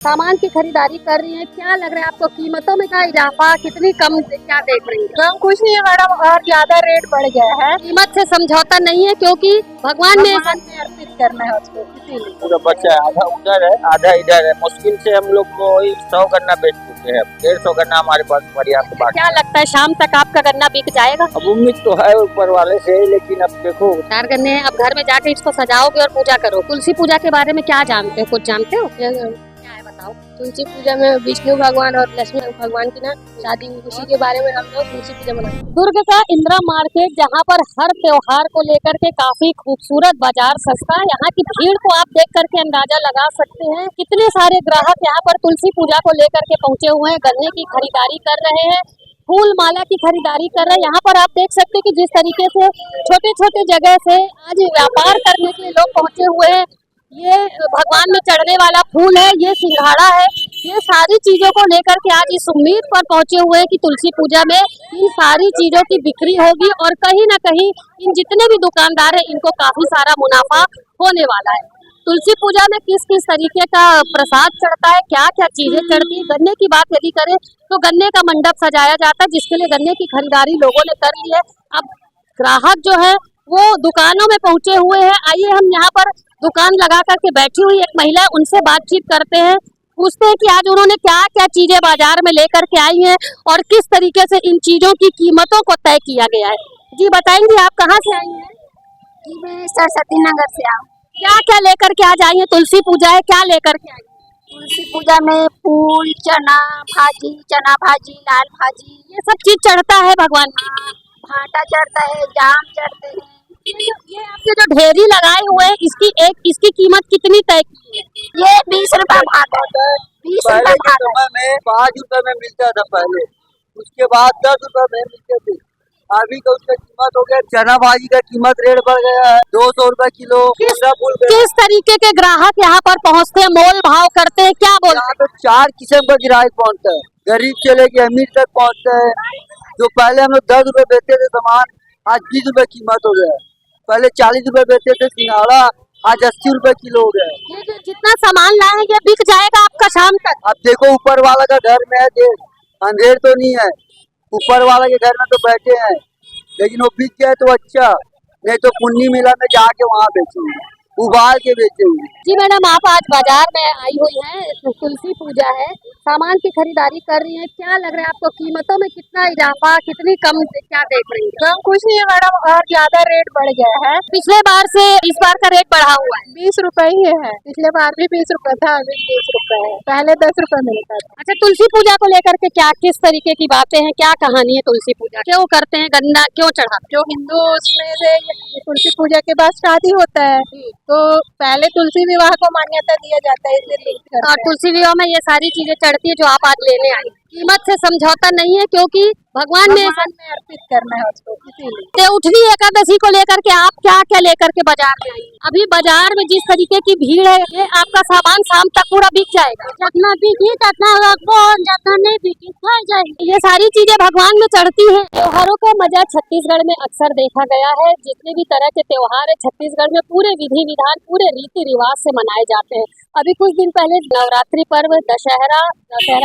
सामान की खरीदारी कर रही हैं, क्या लग रहा है आपको कीमतों में का इजाफा कितनी कम क्या देख रही हैं? कम कुछ नहीं है मैडम, और ज्यादा रेट बढ़ गया है। कीमत से समझौता नहीं है क्योंकि भगवान ने अर्पित करना है उसको, इसीलिए पूरा बच्चा है, आधा उधर है आधा इधर है। मुश्किल से हम लोग को 100 गन्ना बेच चुके हैं, 150 गन्ना हमारे पास पर्याप्त बाकी। क्या लगता है शाम तक आपका गन्ना बिक जाएगा? अब उम्मीद तो है ऊपर वाले से, लेकिन अब देखो 4 गन्ने हैं, अब घर में जाके इसको सजाओगे और पूजा करो। तुलसी पूजा के बारे में क्या जानते हो, कुछ जानते हो? क्या है बताओ। तुलसी पूजा में विष्णु भगवान और लक्ष्मी भगवान की ना शादी हुई, उसी के बारे में हम लोग तुलसी पूजा मनाते हैं। दुर्ग का इंदिरा मार्केट, जहां पर हर त्योहार को लेकर के काफी खूबसूरत बाजार सजता है। यहाँ की भीड़ को आप देख करके अंदाजा लगा सकते हैं। कितने सारे ग्राहक यहाँ पर तुलसी पूजा को लेकर के पहुंचे हुए हैं, गन्ने की खरीदारी कर रहे हैं, फूल माला की खरीदारी कर रहे हैं। यहाँ पर आप देख सकते हैं कि जिस तरीके से छोटे छोटे जगह से आज व्यापार करने के लिए लोग पहुंचे हुए हैं। ये भगवान में चढ़ने वाला फूल है, ये सिंघाड़ा है, ये सारी चीजों को लेकर के आज इस उम्मीद पर पहुंचे हुए हैं कि तुलसी पूजा में इन सारी चीजों की बिक्री होगी और कहीं ना कहीं इन जितने भी दुकानदार हैं इनको काफी सारा मुनाफा होने वाला है। तुलसी पूजा में किस किस तरीके का प्रसाद चढ़ता है, क्या क्या चीजें चढ़ती है। गन्ने की बात यदि करें तो गन्ने का मंडप सजाया जाता है, जिसके लिए गन्ने की खरीदारी लोगों ने कर ली है। अब ग्राहक जो है वो दुकानों में पहुंचे हुए हैं। आइए हम यहाँ पर दुकान लगा करके बैठी हुई एक महिला, उनसे बातचीत करते हैं, पूछते हैं कि आज उन्होंने क्या क्या चीजें बाजार में लेकर के आई हैं और किस तरीके से इन चीजों की कीमतों को तय किया गया है। जी बताएंगे, आप कहाँ से आई हैं? जी मैं सरस्वती नगर से आऊँ। क्या क्या लेकर के आज आई हैं? तुलसी पूजा है, क्या लेकर के आई? तुलसी पूजा में फूल, चना भाजी, लाल भाजी, ये सब चीज चढ़ता है भगवान की। भाटा चढ़ता है, जाम चढ़ते हैं। ये आपके जो ढेरी लगाए हुए हैं, इसकी कीमत कितनी तय की है? ये 20 रुपए भाटा है, 20 पहले रुपए के भाटा। समय में 5 रुपए में मिलता था पहले, उसके बाद 10 रुपए में मिलते थे। अभी तो उसका कीमत हो गया, चना भाजी का कीमत रेट बढ़ गया है, 200 रुपए किलो। किस तरीके के ग्राहक यहाँ पर पहुँचते हैं, मोल भाव करते हैं, क्या बोलते हैं? तो 4 किस्म का ग्राहक पहुँचता है, गरीब से लेके अमीर तक पहुँचता है। जो पहले हम लोग 10 रुपए बेचते थे सामान, आज 20 रुपए कीमत हो गया है। पहले 40 रुपए बेचते थे सिंघाड़ा, आज 80 रुपए किलो हो गया है। ये जो जितना सामान लाए हैं ये बिक जाएगा आपका शाम तक? अब देखो ऊपर वाला का घर में है, अंधेर तो नहीं है, ऊपर वाला के घर में तो बैठे हैं, लेकिन वो बिक गया तो अच्छा, नहीं तो पुन्नी मेला में जाके वहाँ बेचेंगे, उबाल के बेचेंगे। जी मैडम, आप आज बाजार में आई हुई हैं, तुलसी पूजा है, सामान की खरीदारी कर रही हैं, क्या लग रहा है आपको कीमतों में कितना इजाफा कितनी कम क्या देख रही हैं? कम कुछ नहीं है मैडम, और ज्यादा रेट बढ़ गया है। पिछले बार से इस बार का रेट बढ़ा हुआ है। 20 रुपए ही है, पिछले बार भी 20 रुपए था, अभी 20 रुपए है, पहले 10 रुपए मिलता था। अच्छा, तुलसी पूजा को लेकर के क्या किस तरीके की बातें हैं, क्या कहानी है तुलसी पूजा, क्यों करते हैं, गन्ना क्यों चढ़ाते? जो हिंदू उसमें से तुलसी पूजा के बाद शादी होता है, तो पहले तुलसी विवाह को मान्यता दिया जाता है, इसलिए और तुलसी विवाह में ये सारी चीजें चढ़ती है जो आप आज लेने आई। कीमत से समझौता नहीं है क्योंकि भगवान में अर्पित करना है उसको, इसीलिए। देवउठनी एकादशी को लेकर के आप क्या क्या लेकर के बाजार में आई? अभी बाजार में जिस तरीके की भीड़ है, ये आपका सामान शाम तक पूरा बिक जाएगा। जितना बिकी उतना रखो, जितना नहीं बिकी खा जाएगी। ये सारी चीजें भगवान में चढ़ती हैं। त्योहारों का मजा छत्तीसगढ़ में अक्सर देखा गया है। जितने भी तरह के त्योहार है छत्तीसगढ़ में पूरे विधि विधान, पूरे रीति रिवाज से मनाए जाते हैं। अभी कुछ दिन पहले नवरात्रि पर्व, दशहरा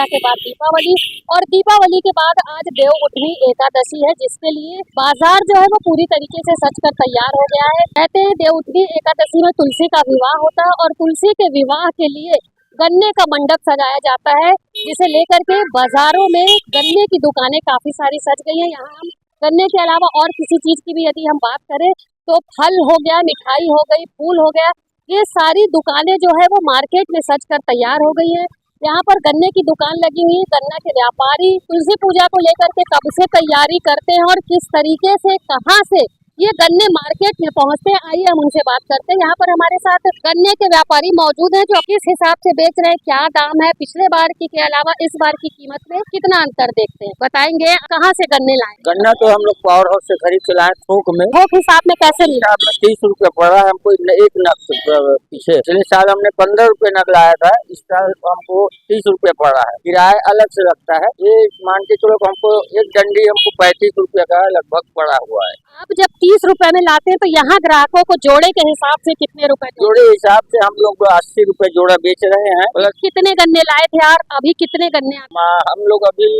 के बाद दीपावली और दीपावली के बाद आज देवउठनी एकादशी है, जिसके लिए बाजार जो है वो पूरी तरीके से सज कर तैयार हो गया है। कहते हैं देवउठनी एकादशी में तुलसी का विवाह होता है और तुलसी के विवाह के लिए गन्ने का मंडप सजाया जाता है, जिसे लेकर के बाजारों में गन्ने की दुकानें काफी सारी सज गई हैं। यहाँ हम गन्ने के अलावा और किसी चीज की भी यदि हम बात करें तो फल हो गया, मिठाई हो गई, फूल हो गया, ये सारी दुकानें जो है वो मार्केट में सज कर तैयार हो गई है। यहाँ पर गन्ने की दुकान लगी हुई है, गन्ना के व्यापारी तुलसी पूजा को लेकर के कब से तैयारी करते हैं और किस तरीके से, कहाँ से ये गन्ने मार्केट में पहुँचते हैं। आइए हम उनसे बात करते हैं। यहाँ पर हमारे साथ गन्ने के व्यापारी मौजूद हैं जो किस हिसाब से बेच रहे हैं, क्या दाम है, पिछले बार की के अलावा इस बार की कीमत में कितना अंतर देखते हैं, बताएंगे। कहाँ से गन्ने लाए? गन्ना तो हम लोग पावर हाउस से खरीद के लाए, थोक में। थोक हिसाब में कैसे मिला? 30 रुपए पड़ा है हमको एक नग पीछे। पिछले साल हमने 15 रुपए नग लाया था, इस साल हमको 30 रुपए पड़ा है। किराया अलग से लगता है, ये मान के चलो हमको एक डंडी हमको 35 रुपए का लगभग पड़ा हुआ है। आप जब 30 रुपए में लाते हैं, तो यहाँ ग्राहकों को जोड़े के हिसाब से कितने रुपए जोड़े हिसाब से हम लोग 80 रुपए जोड़ा बेच रहे हैं। प्लस कितने गन्ने लाए थे यार, अभी कितने गन्ने हम लोग अभी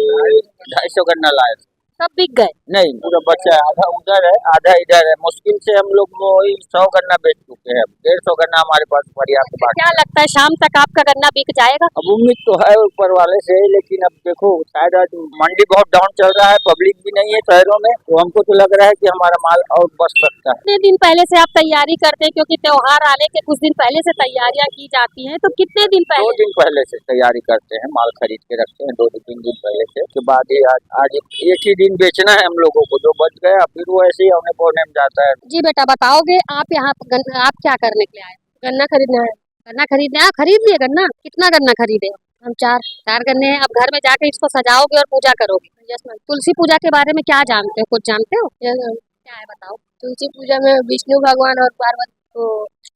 250 गन्ना लाए थे। सब बिक गए? नहीं, पूरा बचा है, आधा उधर है आधा इधर है। मुश्किल से हम लोग वही 100 गन्ना बेच चुके हैं। 150 गन्ना हमारे पास पर्याप्त बाकी। क्या लगता है शाम तक आपका गन्ना बिक जाएगा? अब उम्मीद तो है ऊपर वाले से, लेकिन अब देखो शायद आज मंडी बहुत डाउन चल रहा है, पब्लिक भी नहीं है शहरों में, तो हमको तो लग रहा है कि हमारा माल और बच सकता है। कितने दिन पहले से आप तैयारी करते हैं, क्योंकि त्योहार आने के कुछ दिन पहले से तैयारियां की जाती हैं, तो कितने दिन 2 पहले? दिन पहले से तैयारी करते हैं, माल खरीद के रखते हैं 2-3 दिन पहले से। उसके बाद ही आज एक ही दिन बेचना है हम लोगों को, जो बच गया फिर वो ऐसे ही होने पौने में जाता है। जी बेटा बताओगे, आप यहाँ आप क्या करने के लिए आए? गन्ना खरीदना है। गन्ना खरीदने? खरीद लिए गन्ना? कितना गन्ना खरीदे? हम 4 गन्ने हैं। अब घर में जाके इसको सजाओगे और पूजा करोगे। Yes ma'am. तुलसी पूजा के बारे में क्या जानते हो, कुछ जानते हो? Yes ma'am. क्या है बताओ। तुलसी पूजा में विष्णु भगवान और पार्वती को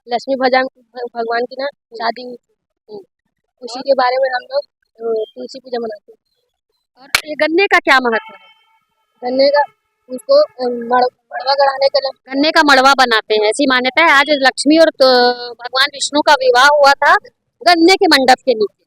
लक्ष्मी भगवान की ना शादी हुई थी, उसी के बारे में हम लोग तुलसी पूजा मनाते हैं। और ये गन्ने का क्या महत्व है? गन्ने का उसको मड़वा गड़ाने के लिए गन्ने का मड़वा बनाते हैं, ऐसी मान्यता है। आज लक्ष्मी और भगवान विष्णु का विवाह हुआ था गन्ने के मंडप के नीचे।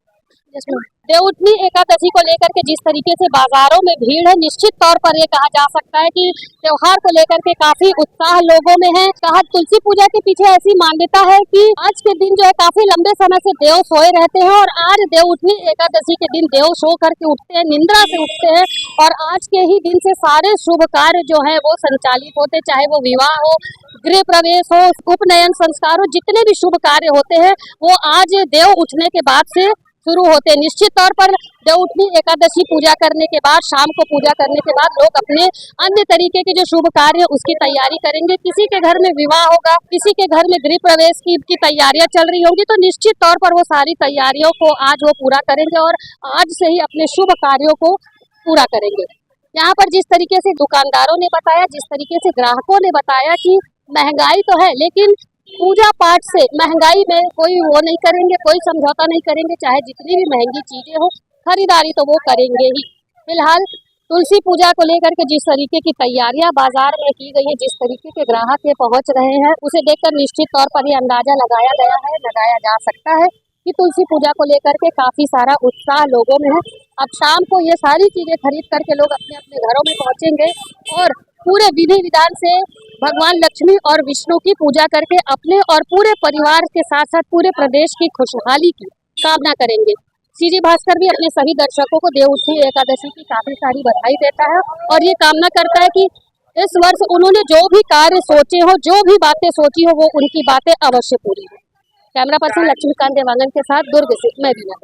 जिसमें देवउठनी एकादशी को लेकर के जिस तरीके से बाजारों में भीड़ है, निश्चित तौर पर ये कहा जा सकता है कि त्योहार को लेकर के काफी उत्साह लोगों में है। कहा तुलसी पूजा के पीछे ऐसी मान्यता है कि आज के दिन जो है काफी लंबे समय से देव सोए रहते हैं, और आज देवउठनी एकादशी के दिन देव सो करके उठते हैं, निंद्रा से उठते हैं, और आज के ही दिन से सारे शुभ कार्य जो है वो संचालित होते, चाहे वो विवाह हो, गृह प्रवेश हो, उपनयन संस्कार हो, जितने भी शुभ कार्य होते हैं वो आज देव उठने के बाद से शुरू होते हैं। निश्चित तौर पर देवउठनी एकादशी पूजा करने के बाद, शाम को पूजा करने के बाद लोग अपने अन्य तरीके के जो शुभ कार्य उसकी तैयारी करेंगे। किसी के घर में विवाह होगा, किसी के घर में गृह प्रवेश की तैयारियां चल रही होंगी, तो निश्चित तौर पर वो सारी तैयारियों को आज वो पूरा करेंगे और आज से ही अपने शुभ कार्यों को पूरा करेंगे। यहाँ पर जिस तरीके से दुकानदारों ने बताया, जिस तरीके से ग्राहकों ने बताया कि महंगाई तो है, लेकिन पूजा पाठ से महंगाई में कोई वो नहीं करेंगे, कोई समझौता नहीं करेंगे, चाहे जितनी भी महंगी चीजें हो, खरीदारी तो वो करेंगे ही। फिलहाल तुलसी पूजा को लेकर के जिस तरीके की तैयारियां बाजार में की गई है, जिस तरीके के ग्राहक ये पहुंच रहे हैं, उसे देखकर निश्चित तौर पर ये अंदाजा लगाया जा सकता है कि तुलसी पूजा को लेकर के काफी सारा उत्साह लोगों में है। अब शाम को ये सारी चीजें खरीद करके लोग अपने अपने घरों में पहुंचेंगे और पूरे विधि विधान से भगवान लक्ष्मी और विष्णु की पूजा करके अपने और पूरे परिवार के साथ साथ पूरे प्रदेश की खुशहाली की कामना करेंगे। सीजी भास्कर भी अपने सभी दर्शकों को देवउठनी एकादशी की काफी सारी बधाई देता है और ये कामना करता है कि इस वर्ष उन्होंने जो भी कार्य सोचे हो, जो भी बातें सोची हो, वो उनकी बातें अवश्य पूरी हो। कैमरा पर्सन लक्ष्मीकांत देवांगन के साथ दुर्ग से मैं बीना।